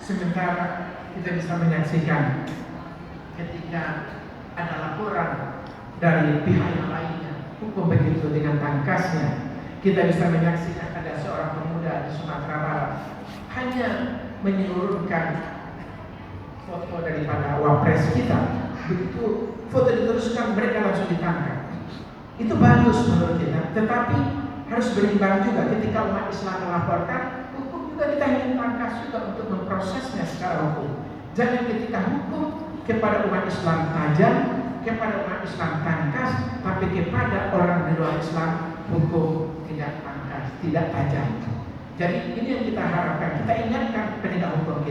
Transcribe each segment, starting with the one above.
Sementara kita bisa menyaksikan ketika ada laporan dari pihak yang lainnya, hukum begitu dengan tangkasnya. Kita bisa menyaksikan ada seorang pemuda di Sumatera Barat hanya menurunkan foto daripada wapres kita, begitu foto diteruskan mereka langsung ditangkap. Itu bagus menurut kita, tetapi harus berimbang juga. Ketika umat Islam melaporkan, hukum juga kita ingin tangkas juga untuk memprosesnya secara hukum. Jangan ketika hukum kepada umat Islam tajam, kepada umat Islam tangkas, tapi kepada orang di luar Islam hukum tidak tangkas, tidak tajam. Jadi ini yang kita harapkan. Kita ingatkan penegak hukum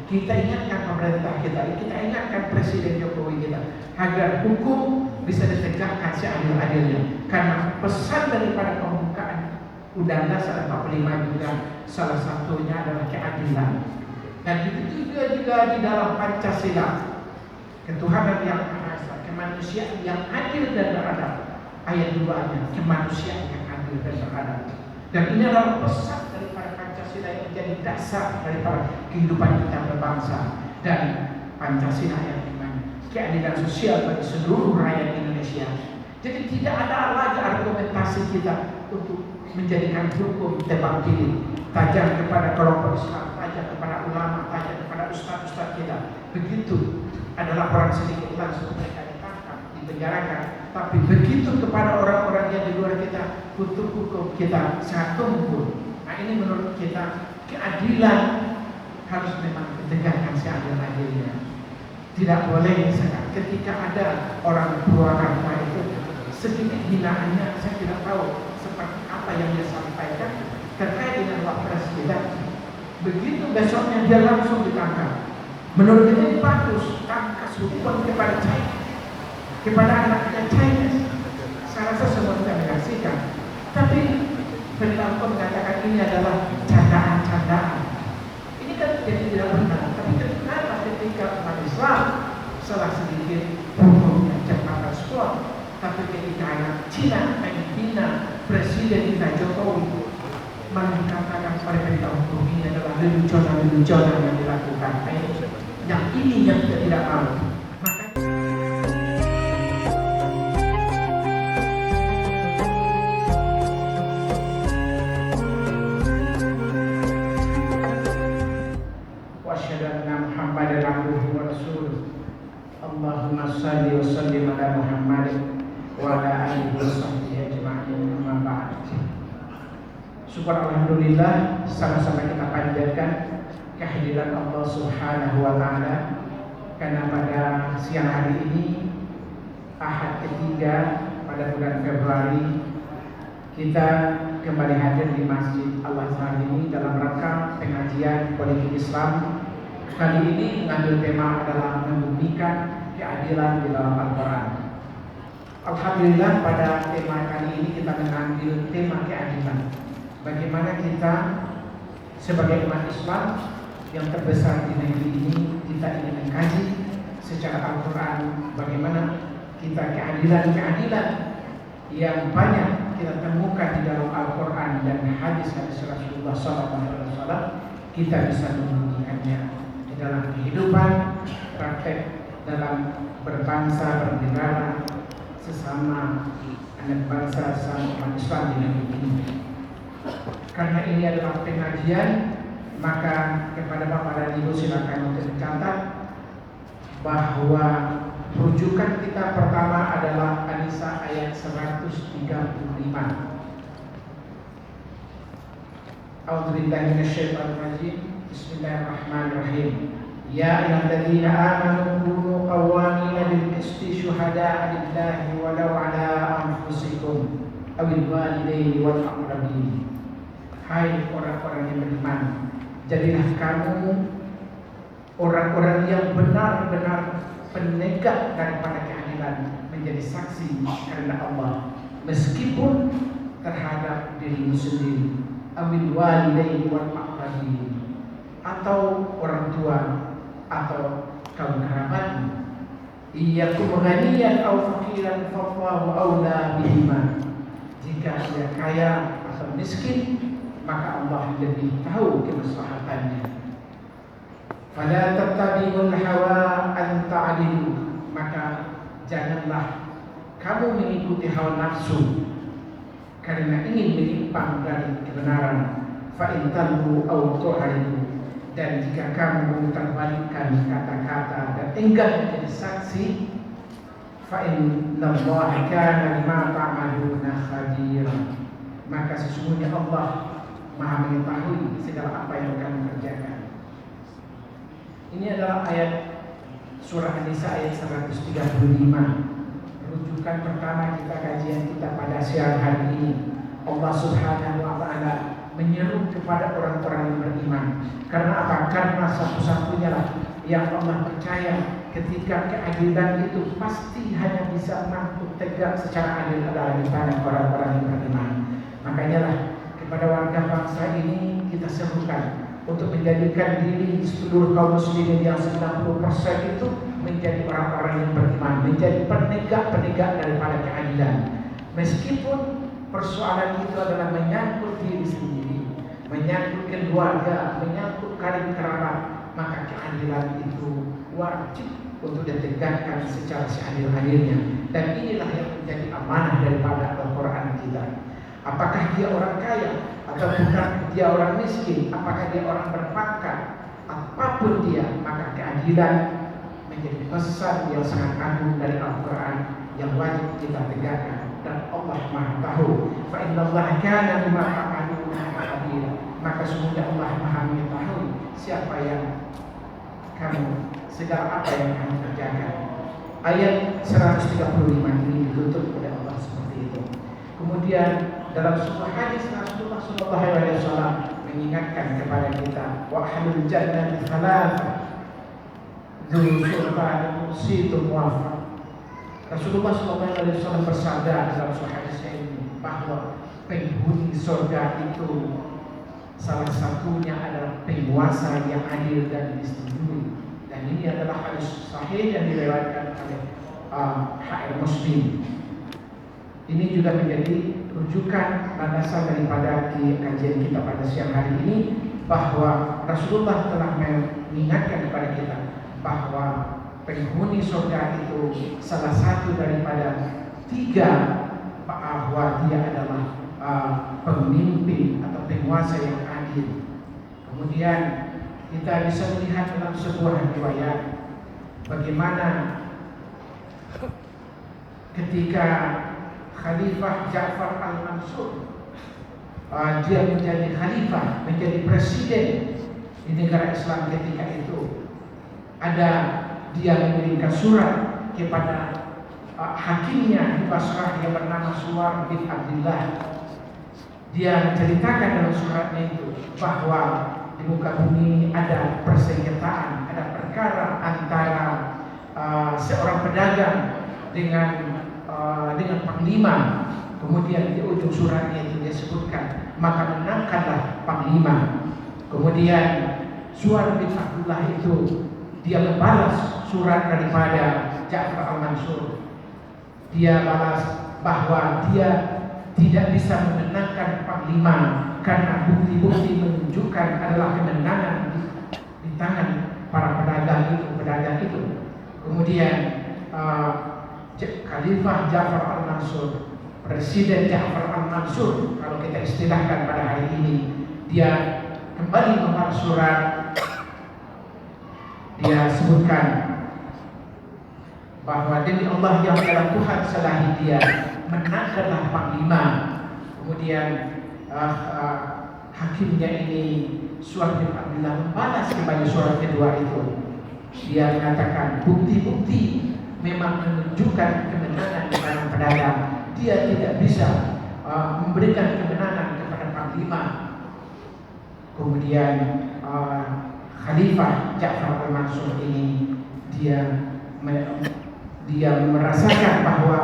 kita ingatkan pemerintah kita ingatkan Presiden Jokowi kita, agar hukum bisa ditegakkan seadil-adilnya. Karena pesan daripada pembukaan Undang-Undang 45 juga salah satunya adalah keadilan. Dan itu juga di dalam Pancasila, ketuhanan yang Maha Esa, kemanusiaan yang adil dan beradab. Ayat 2-nya, kemanusiaan yang adil dan beradab. Dan ini adalah pesan daripada Pancasila yang menjadi dasar daripada kehidupan kita berbangsa. Dan Pancasila yang dimana keadilan sosial bagi seluruh rakyat Indonesia. Jadi tidak ada lagi argumentasi kita untuk menjadikan hukum tebang pilih, tajam kepada kelompok Islam, tajam kepada ulama, tajam kepada ustaz-ustaz kita. Begitu ada laporan sedikit langsung mereka ditangkap, dipenjarakan. Tapi begitu kepada orang-orang yang di luar kita, untuk hukum kita sangat tumpul. Nah ini menurut kita keadilan harus memang ditegakkan seadil-adilnya. Tidak boleh misalkan ketika ada orang Purwakarta itu sedikit hinaannya, saya tidak tahu seperti apa yang dia sampaikan terkait dengan wapres kita. Begitu besoknya dia langsung ditangkap. Menurut kita ini bagus, tangkas hukuman kepada China, kepada anaknya China. Saya rasa semua kita menyaksikan. Tapi penegak hukum mengatakan ini adalah candaan-candaan. Ini kan jadi tidak benar. Tapi kenapa ketika umat Islam salah sedikit hukumnya cepat respon, tapi ketika anak Cina menghina Presiden kita Jokowi, malah dikatakan oleh penegak hukum ini adalah leluconan yang dilakukan. Yang ini yang kita tidak mau. Allahumma salli wa sallim ala Muhammad wa ala alihi wa sahbihi ajma'in, amma ba'd. Syukur alhamdulillah, sama-sama kita panjatkan kehadiran Allah Subhanahu wa taala, karena pada siang hari ini Ahad ketiga pada bulan Februari kita kembali hadir di Masjid Al-Azhar ini dalam rangka pengajian politik Islam. Kali ini mengambil tema adalah membumikan keadilan di dalam Al-Quran. Alhamdulillah pada tema kali ini kita mengambil tema keadilan. Bagaimana kita sebagai umat Islam yang terbesar di negeri ini, kita ingin mengkaji secara Al-Quran bagaimana kita keadilan yang banyak kita temukan di dalam Al-Quran dan hadis-hadis Rasulullah SAW, kita bisa membumikannya dalam kehidupan, praktek dalam berbangsa, bernegara, sesama anak bangsa, sesama umat Islam di negeri ini. Karena ini adalah pengajian, maka kepada Bapak dan Ibu silakan untuk mencatat bahwa rujukan kita pertama adalah An-Nisa ayat 135. A'udzubillahi minasyaitonir rajim. Bismillahirrahmanirrahim. Ya ayyuhalladzina amanu kunu qawwamina bil qisti syuhada'a lillahi walau 'ala anfusikum awil walidayni wal aqrabin. Hai orang-orang yang beriman, jadilah kamu orang-orang yang benar-benar penegak daripada keadilan, menjadi saksi karena Allah meskipun terhadap dirimu sendiri. Awil walidayni wal aqrabin, atau orang tua atau kaum kerabatmu. Iyyakum ghaniyan aw faqiran fallahu aula bihima. Jika dia kaya atau miskin, maka Allah lebih tahu kemaslahatannya. Fala tattabi'ul hawa an ta'dilu, maka janganlah kamu mengikuti hawa nafsu karena ingin menyimpang dari kebenaran. Fa in talbu aw tu'ridu, dan jika kamu memutarbalikkan kata-kata dan enggan menjadi saksi, fa innallaha kana bima ta'maluna khabira, maka sesungguhnya Allah Maha mengetahui segala apa yang kamu kerjakan. Ini adalah ayat surah An-Nisa ayat 135. Rujukan pertama kita kajian kita pada siang hari ini. Allah Subhanahu wa taala menyeru kepada orang-orang yang beriman. Karena apa? Karena satu-satunya lah yang Allah percaya ketika keadilan itu pasti hanya bisa mampu tegak secara adil adalah di tangan orang-orang yang beriman. Makanya lah kepada warga bangsa ini kita serukan untuk menjadikan diri seluruh kaum muslimin yang 90% itu menjadi orang-orang yang beriman, menjadi penegak-penegak daripada keadilan. Meskipun persoalan itu adalah menyangkut diri sendiri, menyangkut keluarga, menyangkut karib kerabat, maka keadilan itu wajib untuk ditegakkan secara seadil-adilnya. Dan inilah yang menjadi amanah daripada Al-Quran kita. Apakah dia orang kaya atau bukan dia orang miskin, apakah dia orang berpangkat, apapun dia, maka keadilan menjadi pesan yang sangat agung dari Al-Quran yang wajib kita tegakkan. Dan Allah Maha tahu. Fa innallaha kana bima ta'maluna khabira, maka sesungguhnya Allah Maha mengetahui siapa yang kamu, segala apa yang kamu kerjakan. Ayat 135 ini ditutup oleh Allah seperti itu. Kemudian dalam sebuah hadis Rasulullah SAW mengingatkan kepada kita, wa ahlul jannati thalatha dzul sultan situ muwafaq. Rasulullah SAW bersabda dalam sebuah hadis ini bahwa penghuni surga itu salah satunya adalah penguasa yang adil dan disetujui. Dan ini adalah hadis sahih yang diriwayatkan oleh HR Muslim. Ini juga menjadi rujukan landasan daripada kajian kita pada siang hari ini, bahwa Rasulullah telah mengingatkan kepada kita bahwa penghuni surga itu salah satu daripada 3, bahwa dia adalah pemimpin atau penguasa yang adil. Kemudian kita bisa melihat dalam sebuah riwayat bagaimana ketika Khalifah Ja'far al-Mansur dia menjadi khalifah, menjadi presiden di negara Islam ketika itu, ada dia mengirimkan surat kepada hakimnya di Basrah yang bernama Suwar bin Abdullah. Dia menceritakan dalam suratnya itu bahwa di muka bumi ada persengketaan, ada perkara antara seorang pedagang dengan panglima. Kemudian di ujung suratnya itu dia sebutkan, maka menangkanlah panglima. Kemudian Suwar bin Abdullah itu dia membalas surat daripada Ja'far al-Mansur. Dia balas bahwa dia tidak bisa memenangkan panglima karena bukti-bukti menunjukkan adalah kemenangan di tangan para pedagang itu. Kemudian Khalifah Ja'far al-Mansur, Presiden Ja'far al-Mansur kalau kita istilahkan pada hari ini, dia kembali membalas surat. Dia sebutkan bahwa demi Allah yang adalah Tuhan selain dia, menangkanlah panglima. Kemudian hakimnya ini Suwar bin Abdullah membalas kembali surat kedua itu. Dia mengatakan bukti-bukti memang menunjukkan kemenangan kepada pedagang. Dia tidak bisa memberikan kemenangan kepada panglima. Kemudian Khalifah Ja'far al-Mansur ini dia merasakan bahwa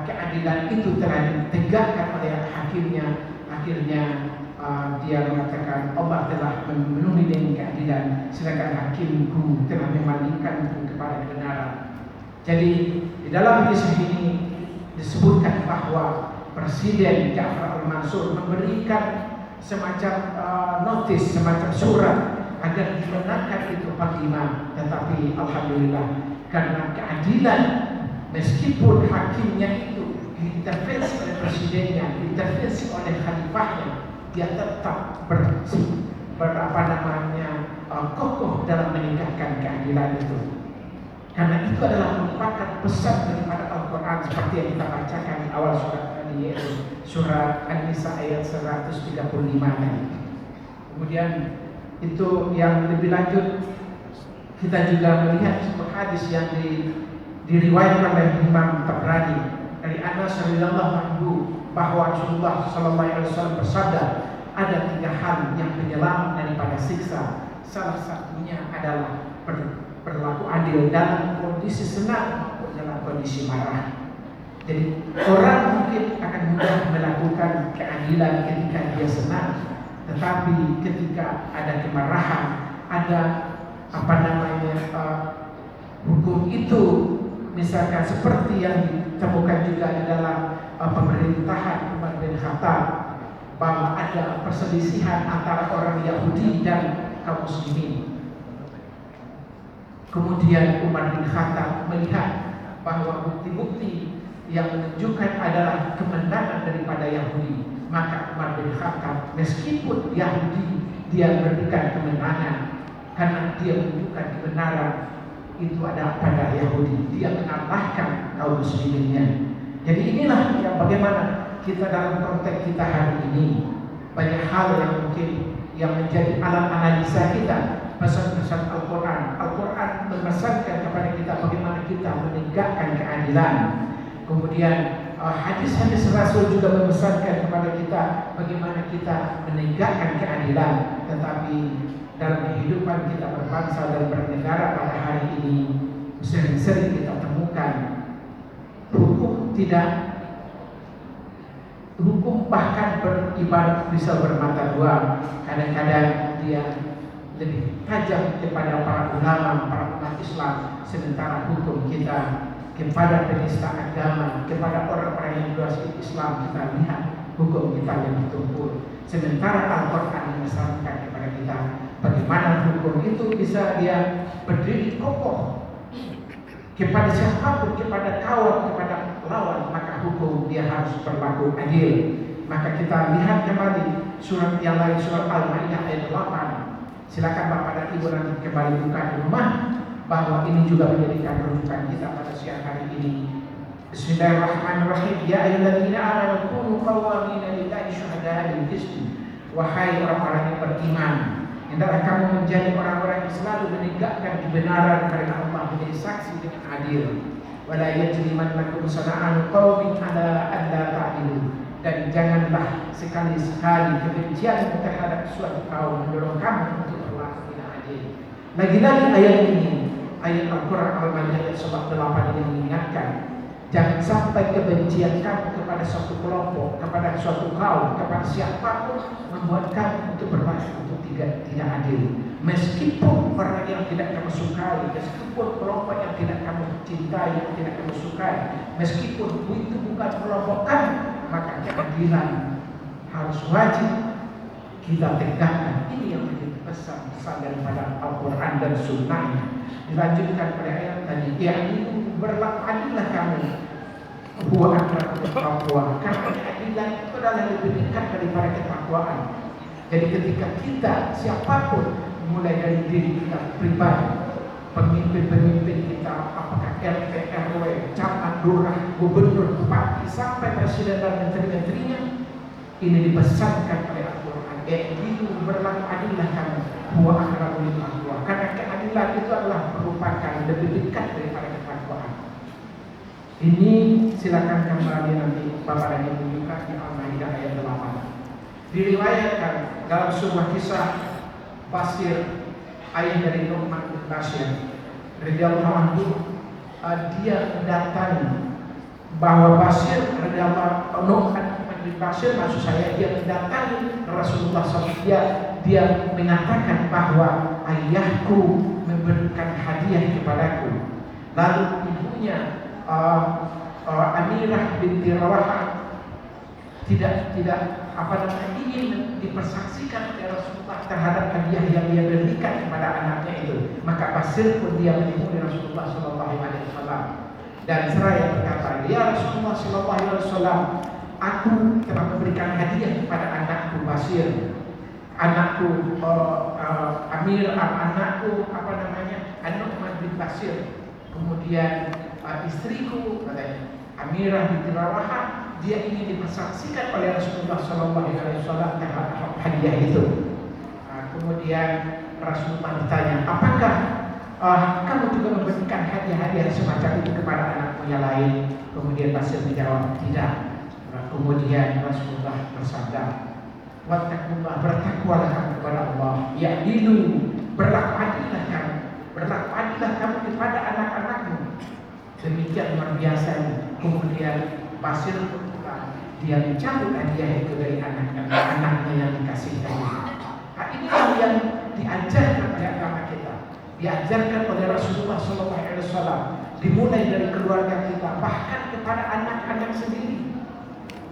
keadilan itu telah ditegakkan oleh hakimnya. Akhirnya dia mengatakan Allah telah memenuhi dengan keadilan, sedangkan hakimku telah memalingkanku kepada kebenaran. Jadi di dalam kisah ini disebutkan bahwa Presiden Ja'far al-Mansur memberikan semacam notis, semacam surat agar dimenangkan itu panglima, tetapi alhamdulillah karena keadilan, meskipun hakimnya itu diintervensi oleh presidennya, diintervensi oleh khalifahnya, dia tetap kokoh dalam menegakkan keadilan itu. Karena itu adalah merupakan pesan daripada Al-Quran seperti yang kita bacakan di awal surat tadi, yaitu surat An-Nisa ayat 135 tadi. Kemudian itu yang lebih lanjut, kita juga melihat sebuah hadis yang diriwayatkan oleh Imam Tabrani dari Anas radhiyallahu anhu bahwa Rasulullah sallallahu alaihi wasallam bersabda, ada 3 hal yang penyelamat daripada siksa. Salah satunya adalah berlaku adil dalam kondisi senang maupun dalam kondisi marah. Jadi orang mungkin akan mudah melakukan keadilan ketika dia senang, tetapi ketika ada kemarahan, ada hukum itu, misalkan seperti yang ditemukan juga di dalam pemerintahan Umar bin Khattab, bahwa ada perselisihan antara orang Yahudi dan kaum muslimin. Kemudian Umar bin Khattab melihat bahwa bukti-bukti yang menunjukkan adalah kemenangan daripada Yahudi, maka Umar bin Khattab meskipun Yahudi dia memberikan kemenangan karena dia menunjukkan kebenaran itu ada pada Yahudi, dia mengalahkan kaum musliminnya. Jadi inilah yang bagaimana kita dalam konteks kita hari ini, banyak hal yang mungkin yang menjadi alat analisa kita. Pesan-pesan Al-Quran memesankan kepada kita bagaimana kita menegakkan keadilan. Kemudian hadis-hadis Rasul juga memesankan kepada kita bagaimana kita menegakkan keadilan. Tetapi dalam kehidupan kita berbangsa dan bernegara pada hari ini, sering-sering kita temukan hukum bahkan beribarat bisa bermata dua. Kadang-kadang dia lebih tajam kepada para ulama, para umat Islam, sementara hukum kita kepada penista agama, kepada orang-orang yang luas Islam, kita lihat hukum kita lebih tumpul. Sementara Al-Quran memesankan kepada kita bagaimana hukum itu bisa dia berdiri kokoh kepada siapapun, kepada kawan, kepada lawan, maka hukum dia harus berlaku adil. Maka kita lihat kembali surat yang lain, surat Al-Maidah ayat 8. Silakan Bapak dan Ibu nanti kembali buka di rumah, bahwa ini juga menjadikan rujukan kita pada siang hari ini. Bismillahirrahmanirrahim. Ya ayyuhalladzina amanu kunu qawwamina lillahi syuhada'a bil qisti. Wahai orang-orang yang beriman, hendaklah kamu menjadi orang-orang yang selalu menegakkan kebenaran karena Allah, menjadi saksi dengan adil. Wala yajrimannakum shana'anu qaumin 'ala alla ta'dilu. Dan janganlah sekali-sekali kebencian terhadap suatu kaum mendorong kamu untuk berlaku tidak adil. Lagi-lagi ayat ini, ayat Al-Quran Al-Maidah ayat 8 ini mengingatkan, jangan sampai kebencian kamu kepada suatu kelompok, kepada suatu kaum, kepada siapapun membuat kamu untuk berlaku untuk tidak adil. Meskipun orang yang tidak kamu sukai, meskipun kelompok yang tidak kamu cintai, yang tidak kamu sukai, meskipun itu bukan kelompok kamu, maka keadilan harus wajib kita tegakkan. Ini yang menjadi pesan-pesan daripada Al-Quran dan Sunnahnya. Dilanjutkan pada ayat tadi, yaitu berlaku adillah kamu, huwa aqrabu lit-taqwa. Karena keadilan itu adalah lebih dekat daripada ketakwaan. Jadi ketika kita siapapun, mulai dari diri kita pribadi, pemimpin-pemimpin kita, apakah RT, RW, camat, lurah, gubernur, bupati, sampai presiden dan menteri-menterinya, ini dipesankan oleh Al-Quran. Itu berlaku adillah kamu, huwa aqrabu lit-taqwa. Karena keadilan itu adalah merupakan lebih dekat daripada ketakwaan. Ini silakan kembali nanti Bapak dan Ibu buka di Al-Maidah ayat 8. Diriwayatkan dalam sebuah kisah Basir, ayah dari Nu'man bin Bashir radhiyallahu anhu, dia mendatangi bahwa Basir radhiyallahu Nu'man bin Bashir, maksud saya, dia mendatangi Rasulullah SAW. Dia mengatakan bahwa ayahku memberikan hadiah kepadaku. Lalu ibunya Amirah binti Rawahah tidak ingin dipersaksikan oleh Rasulullah terhadap hadiah yang dia berikan kepada anaknya itu, maka Basir pun dia menemui Rasulullah Shallallahu Alaihi Wasallam dan seraya berkata, ya Rasulullah Shallallahu Alaihi Wasallam, aku telah memberikan hadiah kepada anakku Basir, anakku anakku An-Nu'man bin Basir, kemudian istriku katanya Amirah binti Rawahah, dia ingin dipersaksikan oleh Rasulullah Sallallahu Alaihi Wasallam terhadap hadiah itu. Kemudian Rasulullah bertanya, apakah kamu juga memberikan hadiah-hadiah semacam itu kepada anakmu yang lain? Kemudian Basir menjawab, tidak. Kemudian Rasulullah bersabda, wattaqullah, bertakwalah kamu kepada Allah, ya'dilu, berlaku adillah kamu kepada anak-anakmu. Demikian luar biasa. Kemudian Basir pula dia mencabut hadiah itu dari anak-anaknya yang dikasihkan. Inilah yang diajarkan oleh agama kita, diajarkan oleh Rasulullah SAW, dimulai dari keluarga kita, bahkan kepada anak-anak sendiri.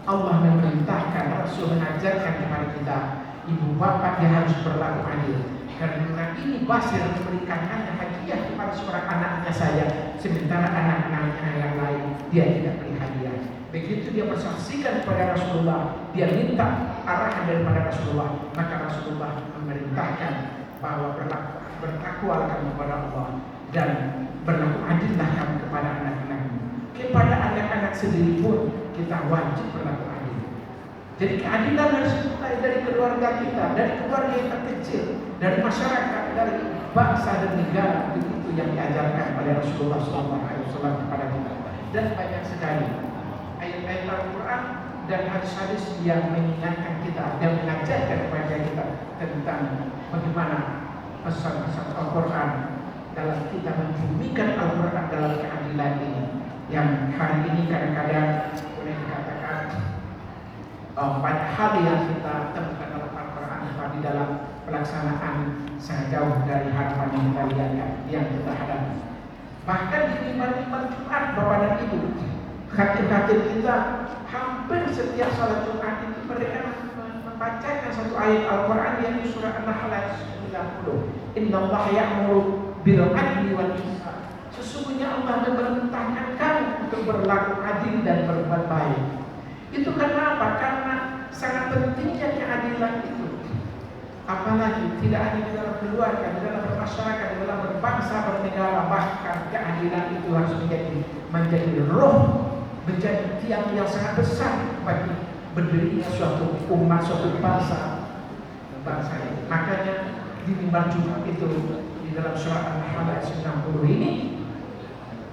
Allah memerintahkan, Rasul mengajarkan kepada kita, ibu bapak dia harus berlaku adil. Karena ini Basir memberikan hanya hadiah kepada seorang anaknya saja, sementara anak-anaknya yang lain dia tidak beri hadiah. Begitu dia bersaksikan kepada Rasulullah, dia minta arahan daripada Rasulullah, maka Rasulullah memerintahkan bahwa bertakwalah kamu kepada Allah dan berlaku adillah kamu kepada anak-anakmu. Kepada anak-anak sendiri pun kita wajib berlaku adil. Jadi keadilan harus mulai dari keluarga kita, dari keluarga yang terkecil, dari masyarakat, dari bangsa dan negara. Begitu yang diajarkan oleh Rasulullah SAW kepada kita. Dan banyak sekali ayat-ayat Al-Quran dan hadis-hadis yang mengingatkan kita, yang mengajarkan kepada kita tentang bagaimana pesan-pesan Al-Quran dalam kita membumikan Al-Quran dalam keadilan ini. Yang hari ini kadang-kadang boleh dikatakan banyak hal yang kita temukan dalam Al-Quran, tapi dalam pelaksanaan sangat jauh dari harapan yang kita lihat, yang kita hadapi. Bahkan di mimbar-mimbar Jumat, Bapak dan Ibu, khatib-khatib kita hampir setiap salat Jumat itu mereka membacakan satu ayat Al-Quran yang di surah An-Nahl ayat 90. Innallaha ya'muru bil 'adli wal ihsan. Sesungguhnya Allah memerintahkan kamu untuk berlaku adil dan berbuat baik. Itu karena apa? Karena sangat pentingnya keadilan itu. Apalagi tidak hanya di dalam keluarga, di dalam bermasyarakat, di dalam berbangsa, bernegara, bahkan keadilan itu harus menjadi roh, menjadi tiang yang sangat besar bagi berdirinya suatu umat, suatu bangsa ini. Makanya di mimbar Jumat itu di dalam surah An-Nahl ayat 90 ini,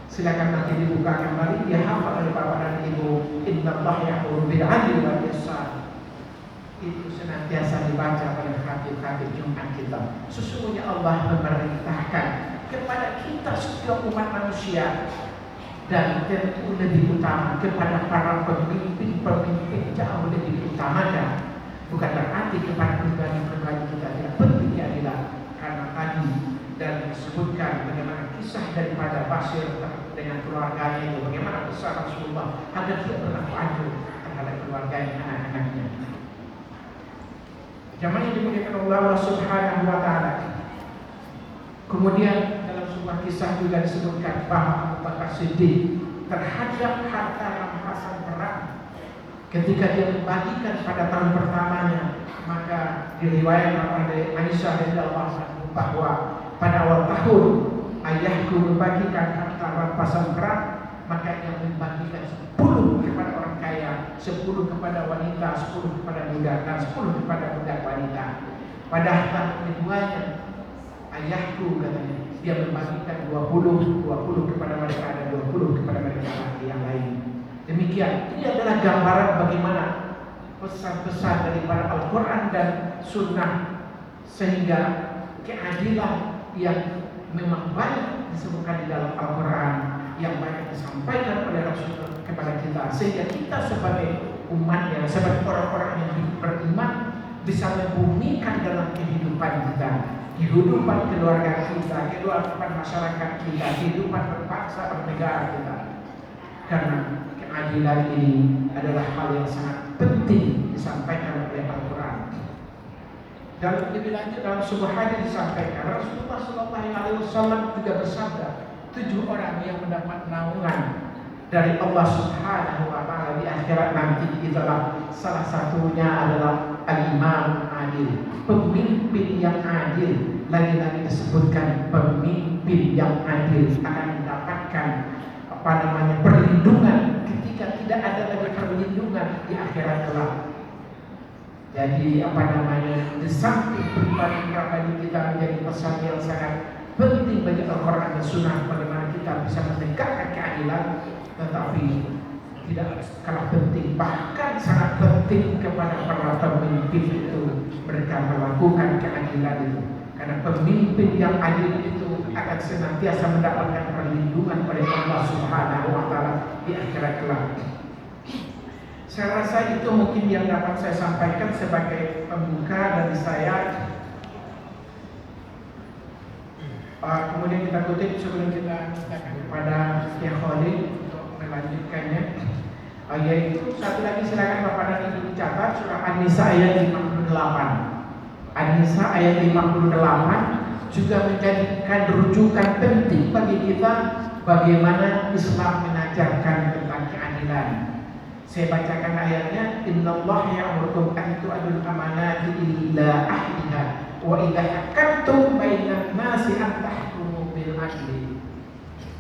silakan nanti dibuka kembali, dia hafal oleh Bapak dan Ibu. Innallaha ya'muru bil 'adli wal ihsan. Itu senantiasa dibaca oleh khatib-khatib Jumat kita. Sesungguhnya Allah memerintahkan kepada kita setiap umat manusia, dan tentu lebih utama kepada para pemimpin jauh lebih utamakan. Bukan berarti kepada pribadi-pribadi kita tidak penting keadilan, karena tadi dan disebutkan bagaimana kisah daripada Basir dengan keluarganya itu, bagaimana besar Rasulullah agar dia berlaku adil terhadap keluarganya, anak-anaknya. Jamaah yang dimuliakan Allah Subhanahu wa Ta'ala. Kemudian dalam sebuah kisah juga disebutkan bahwa Abu Bakar Siddiq terhadap harta rampasan perang, ketika dia membagikan pada tahun pertamanya, maka diriwayatkan oleh Aisyah radhiyallahu anha bahwa pada awal tahun ayahku membagikan harta rampasan perang, maka ia membagikan 10 kepada orang kaya, 10 kepada wanita, 10 kepada budak, dan 10 kepada budak wanita. Pada tahun keduanya ayahku katanya dia membagikan 20 kepada mereka dan 20 kepada mereka yang lain. Demikian, ini adalah gambaran bagaimana pesan-pesan daripada Al-Quran dan Sunnah, sehingga keadilan yang memang banyak disebutkan di dalam Al-Quran, yang banyak disampaikan oleh Rasul kepada kita, sehingga kita sebagai umatnya, sebagai orang-orang yang beriman, bisa membumikan dalam kehidupan kita, kehidupan keluarga kita, kehidupan masyarakat kita, kehidupan berbangsa bernegara kita. Karena keadilan ini adalah hal yang sangat penting disampaikan oleh Al-Quran. Dan lebih lanjut dalam sebuah hadis disampaikan Rasulullah SAW juga bersabda, 7 orang yang mendapat naungan dari Allah Subhanahu wa Ta'ala di akhirat nanti itulah salah satunya adalah al-imam adil, pemimpin yang adil. Lagi-lagi disebutkan pemimpin yang adil akan mendapatkan perlindungan ketika tidak ada lagi perlindungan di akhirat kelak. Jadi di samping pribadi kita menjadi pesan yang sangat penting bagi Al-Quran dan Sunnah bagaimana kita bisa menegakkan keadilan, tetapi tidak kalah penting, bahkan sangat penting kepada para pemimpin itu mereka melakukan keadilan itu. Karena pemimpin yang adil itu akan senantiasa mendapatkan perlindungan oleh Allah Subhanahu wa Ta'ala di akhirat kelak. Saya rasa itu mungkin yang dapat saya sampaikan sebagai pembuka dari saya. Kemudian kita kutip sebelum kita mintakan kepada Syekh Khalid untuk melanjutkannya, yaitu satu lagi silakan Bapak dan Ibu catat surah An-Nisa ayat 58. An-Nisa ayat 58 juga menjadikan rujukan penting bagi kita bagaimana Islam mengajarkan tentang keadilan. Saya bacakan ayatnya, innallaha ya'murukum an tu'addul amanati ila ahliha wa idza hakamtum bainan nasi an tahkumu bil adli.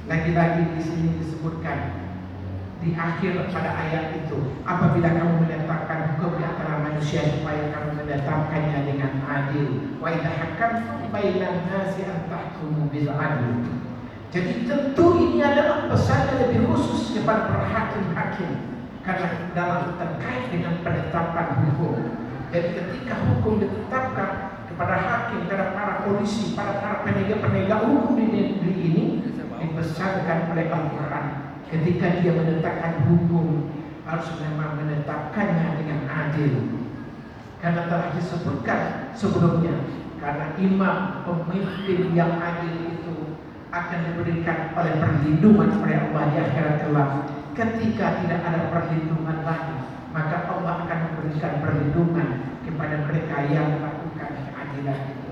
Lagi-lagi di sini disebutkan di akhir pada ayat itu, apabila kamu menetapkan hukum di antara manusia supaya kamu menetapkannya dengan adil. Wa idza hakamtum bainan nasi an tahkumu bil adli. Jadi tentu ini adalah pesan yang lebih khusus kepada para hakim-hakim. Karena dalam terkait dengan penetapan hukum. Jadi ketika hukum ditetapkan kepada hakim, kepada para polisi, pada para penegak hukum di negeri ini, dipesankan oleh Al-Quran. Ketika dia menetapkan hukum, harus memang menetapkannya dengan adil. Karena telah disebutkan sebelumnya, karena imam pemimpin yang adil itu akan diberikan oleh perlindungan oleh Allah di akhirat kelak. Ketika tidak ada perlindungan lagi, maka Allah akan memberikan perlindungan kepada mereka yang melakukan keadilan itu.